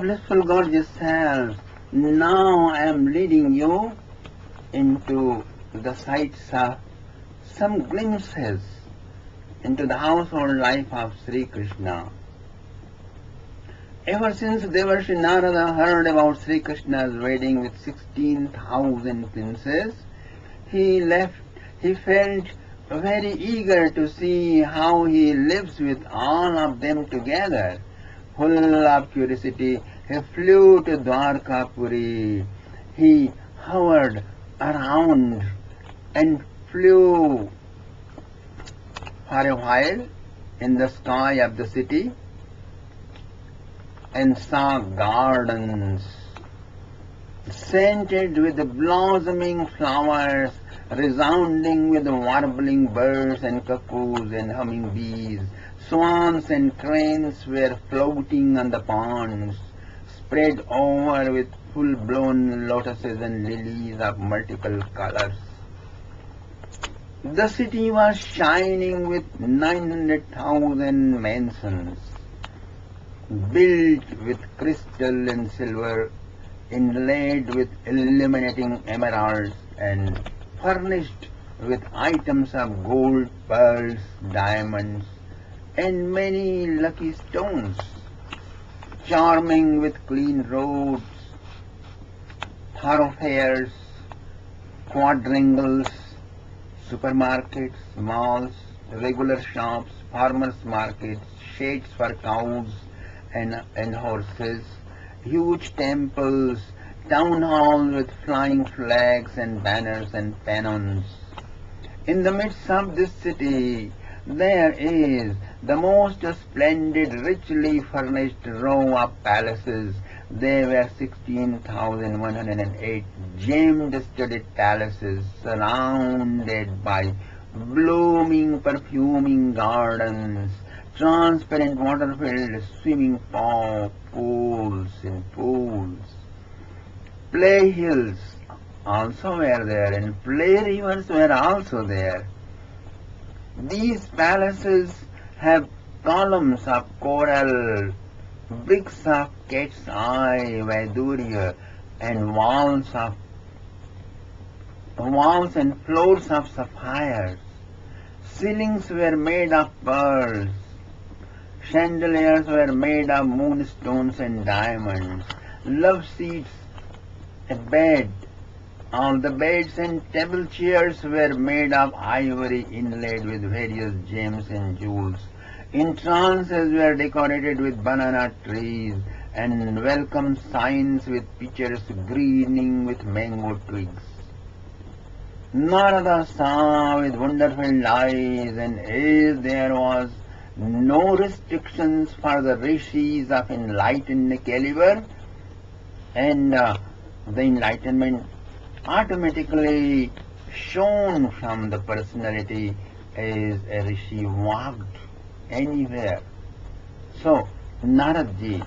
blissful gorgeous self, now I am leading you into the sights of some glimpses into the household life of Sri Krishna. Ever since Devarshi Narada heard about Sri Krishna's wedding with 16,000 princes, he felt very eager to see how he lives with all of them together. Full of curiosity, he flew to Dwarka Puri. He hovered around and flew for a while in the sky of the city and saw gardens scented with blossoming flowers, resounding with warbling birds and cuckoos and humming bees. Swans and cranes were floating on the ponds, spread over with full-blown lotuses and lilies of multiple colors. The city was shining with 900,000 mansions, built with crystal and silver, inlaid with illuminating emeralds, and furnished with items of gold, pearls, diamonds, and many lucky stones, charming with clean roads, thoroughfares, quadrangles, supermarkets, malls, regular shops, farmers' markets, sheds for cows and horses, huge temples, town halls with flying flags and banners and pennons. In the midst of this city, there is the most splendid, richly furnished row of palaces. There were 16,108 gem-studded palaces surrounded by blooming, perfuming gardens, transparent water-filled swimming pools and pools. Play hills also were there, and play rivers were also there. These palaces have columns of coral, bricks of cat's eye, Vaidurya, and walls and floors of sapphires. Ceilings were made of pearls. Chandeliers were made of moonstones and diamonds. Love seats, a bed. All the beds and table chairs were made of ivory inlaid with various gems and jewels. Entrances were decorated with banana trees and welcome signs with pictures greening with mango twigs. Narada saw with wonderful eyes, and as there was no restrictions for the rishis of enlightened caliber, and the enlightenment automatically shone from the personality as a rishi walked anywhere. So Naradji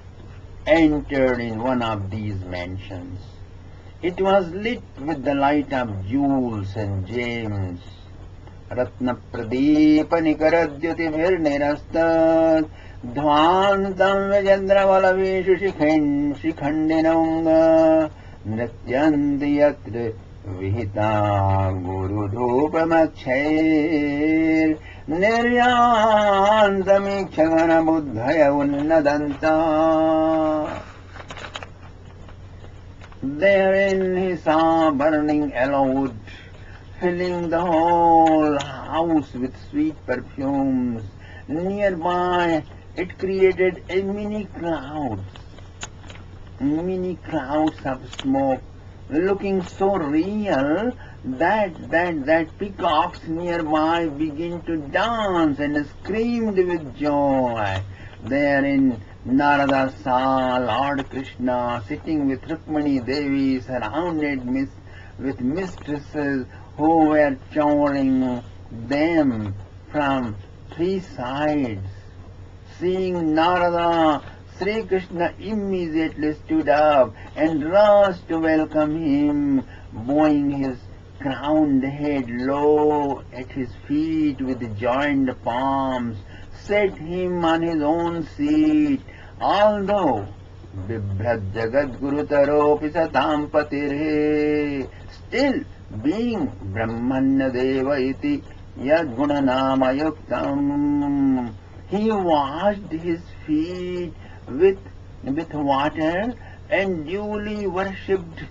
entered in one of these mansions. It was lit with the light of jewels and gems. Ratna pradeepa nikaradyuti nirastat dhvantam vijendravalavishu shikhandinam nrityanti yatra vihita guru dhupamakshair niryantamikshagana buddhaya unnadanta. Therein he saw burning aloe wood, filling the whole house with sweet perfumes. Nearby it created a mini clouds of smoke, looking so real that peacocks nearby began to dance and screamed with joy. Therein Narada saw Lord Krishna sitting with Rukmani Devi, surrounded with mistresses who were choring them from three sides. Seeing Narada, Sri Krishna immediately stood up and rushed to welcome him, bowing his crowned head low at his feet with joined palms, set him on his own seat. Although Bibhrad Jagat Gurutaropi Satam Patirhe. Still being Brahmanya Deva iti Yad Gunanama Yuktam. He washed his feet with water and duly worshipped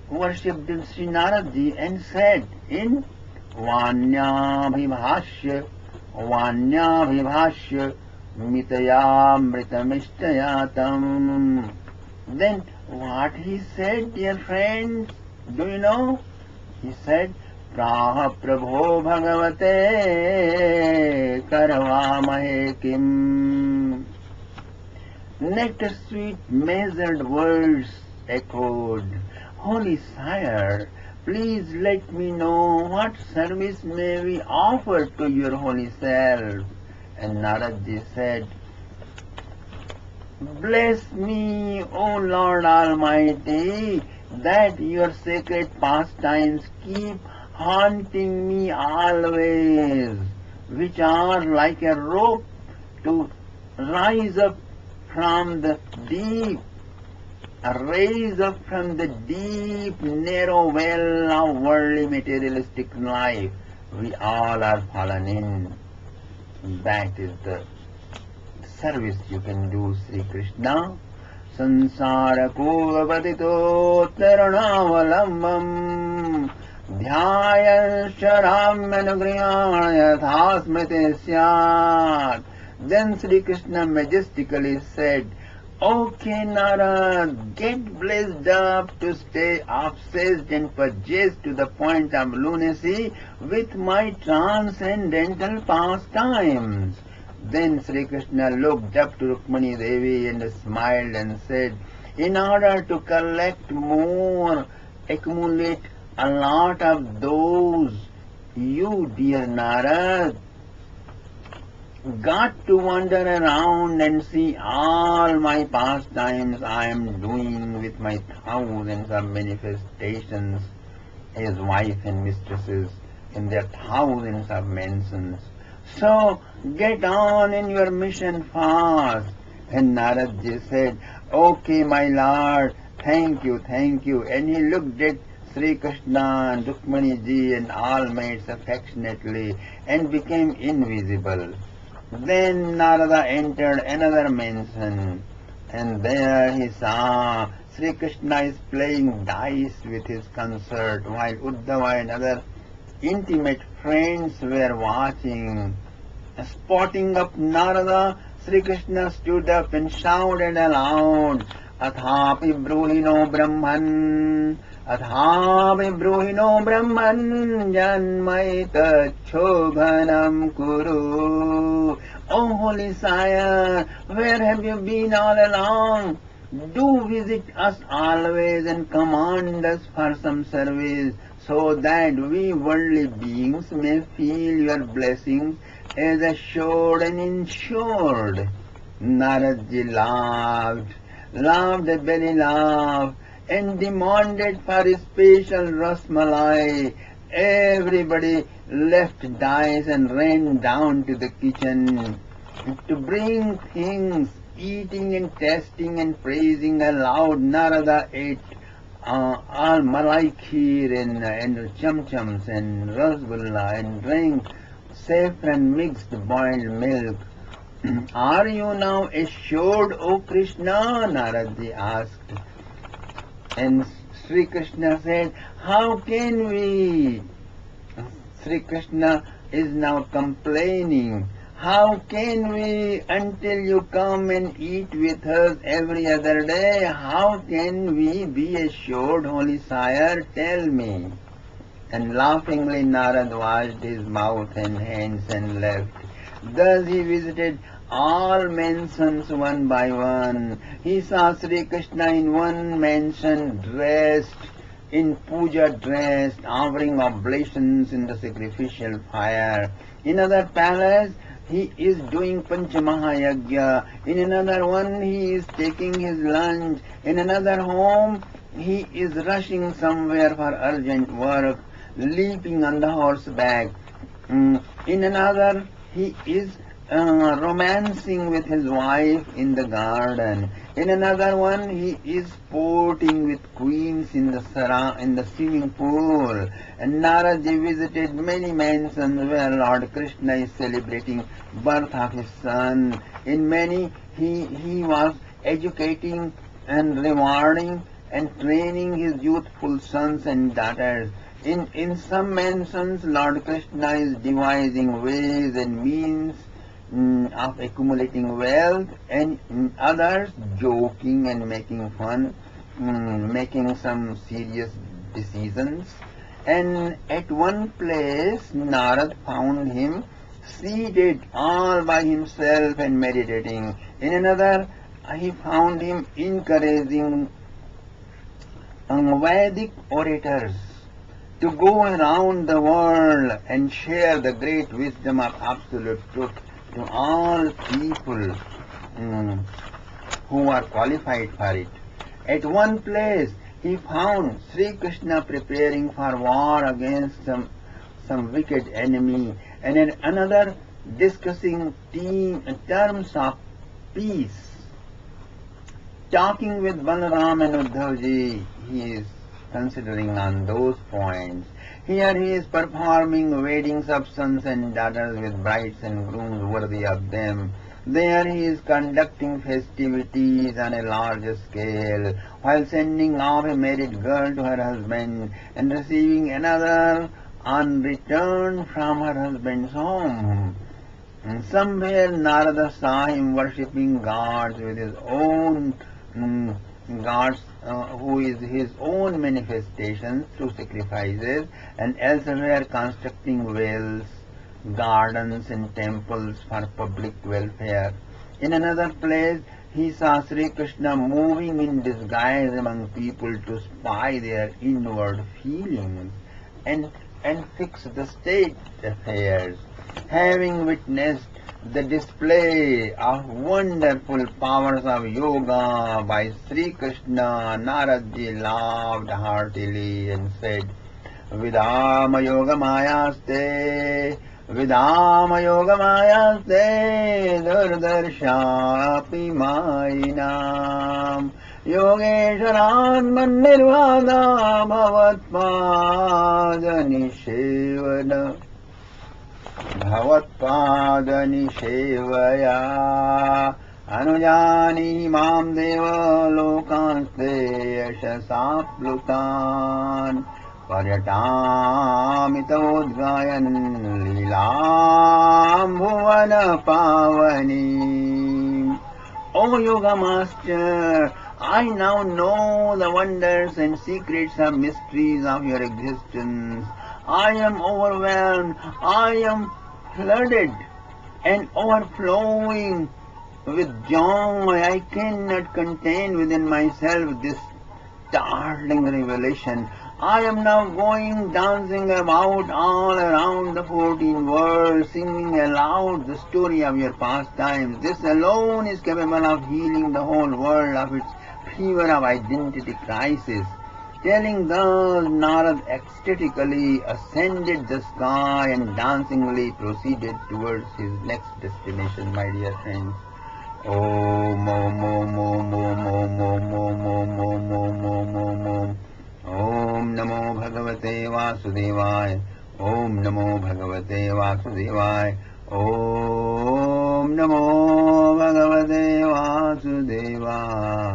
Sri Naradji and said in Vanyabhibhashya Mitayamritamishtayatam. Then what he said, dear friends, do you know? He said, Praha Prabho Bhagavate Karavamahe Kim. Nectar sweet measured words echoed, Holy Sire, please let me know what service may we offer to your holy self. And Naradji said, Bless me, O Lord Almighty, that your sacred pastimes keep haunting me always, which are like a rope to rise up from the deep, narrow well of worldly materialistic life we all are fallen in. That is the service you can do, Sri Krishna. Sansara Kurvapatito Taranavalamam Dhyayan Sharamyanugriyana Yathasmriti Syat. Then Sri Krishna majestically said, Okay, Narad, get blessed up to stay obsessed and possessed to the point of lunacy with my transcendental pastimes. Then Sri Krishna looked up to Rukmani Devi and smiled and said, In order to collect more, accumulate a lot of those, you, dear Narad, got to wander around and see all my pastimes I am doing with my thousands of manifestations as wife and mistresses in their thousands of mentions. So get on in your mission fast. And Naradji said, Okay, my Lord, thank you. And he looked at Sri Krishna and Rukmani ji and all mates affectionately and became invisible. Then Narada entered another mansion, and there he saw Sri Krishna is playing dice with his consort, while Uddhava and other intimate friends were watching. Spotting up Narada, Sri Krishna stood up and shouted aloud, Athapi Bruhino Brahman, Janmaita Chobhanam Kuru. O Holy Sire, where have you been all along? Do visit us always and command us for some service, so that we worldly beings may feel your blessings as assured and insured. Naradji laughed a belly laugh, and demanded for a special rasmalai. Everybody left dice and ran down to the kitchen to bring things, eating and tasting and praising aloud. Narada ate all malai kheer and chum-chums and rasgulla and drank saffron mixed boiled milk. Are you now assured, O Krishna? Naradji asked. And Sri Krishna said, How can we? Sri Krishna is now complaining. How can we until you come and eat with us every other day? How can we be assured, Holy Sire? Tell me. And laughingly Narad washed his mouth and hands and left. Thus he visited all mansions one by one. He saw Sri Krishna in one mansion dressed in puja dress, offering oblations in the sacrificial fire. In another palace he is doing Panchamahayagya. In another one he is taking his lunch. In another home he is rushing somewhere for urgent work, leaping on the horseback. In another he is romancing with his wife in the garden. In another one, he is sporting with queens in the swimming pool. And Naraji visited many mansions where Lord Krishna is celebrating birth of his son. In many, he was educating and rewarding and training his youthful sons and daughters. In some mansions, Lord Krishna is devising ways and means of accumulating wealth, and in others joking and making fun, making some serious decisions. And at one place Narad found him seated all by himself and meditating. In another he found him encouraging Vedic orators to go around the world and share the great wisdom of absolute truth to all people who are qualified for it. At one place he found Sri Krishna preparing for war against some wicked enemy, and in another discussing terms of peace. Talking with Balaram and Uddhavji, he is considering on those points. Here he is performing weddings of sons and daughters with brides and grooms worthy of them. There he is conducting festivities on a large scale, while sending off a married girl to her husband and receiving another on return from her husband's home. And somewhere Narada saw him worshipping gods with his own gods, who is his own manifestation through sacrifices, and elsewhere constructing wells, gardens and temples for public welfare. In another place he saw Sri Krishna moving in disguise among people to spy their inward feelings and fix the state affairs. Having witnessed the display of wonderful powers of yoga by Sri Krishna, Naradji laughed heartily and said, Vidama yoga mayaste, Vidama yoga mayaste, Durdarshapi mainam, Yogeshwaran manirvada bhavatpada nishevana. भवत्पादनिषेवया अनुजानी मां देव लोकांस्ते यशसाप्लुतान् पर्यटामितोद्गायन् लीलां भुवन पावनी. O Yoga Master, I now know the wonders and secrets and mysteries of your existence. I am overwhelmed, I am flooded and overflowing with joy. I cannot contain within myself this startling revelation. I am now going dancing about all around the 14 worlds, singing aloud the story of your pastimes. This alone is capable of healing the whole world of its fever of identity crisis. Telling thus, Narad ecstatically ascended the sky and dancingly proceeded towards his next destination, my dear friends. Om Om Om Om Om Om Om Om Om Om Om Om Om Om. Om Namo Bhagavate Vasudevaya. Om Namo Bhagavate Vasudevaya. Om Namo Bhagavate Vasudevaya.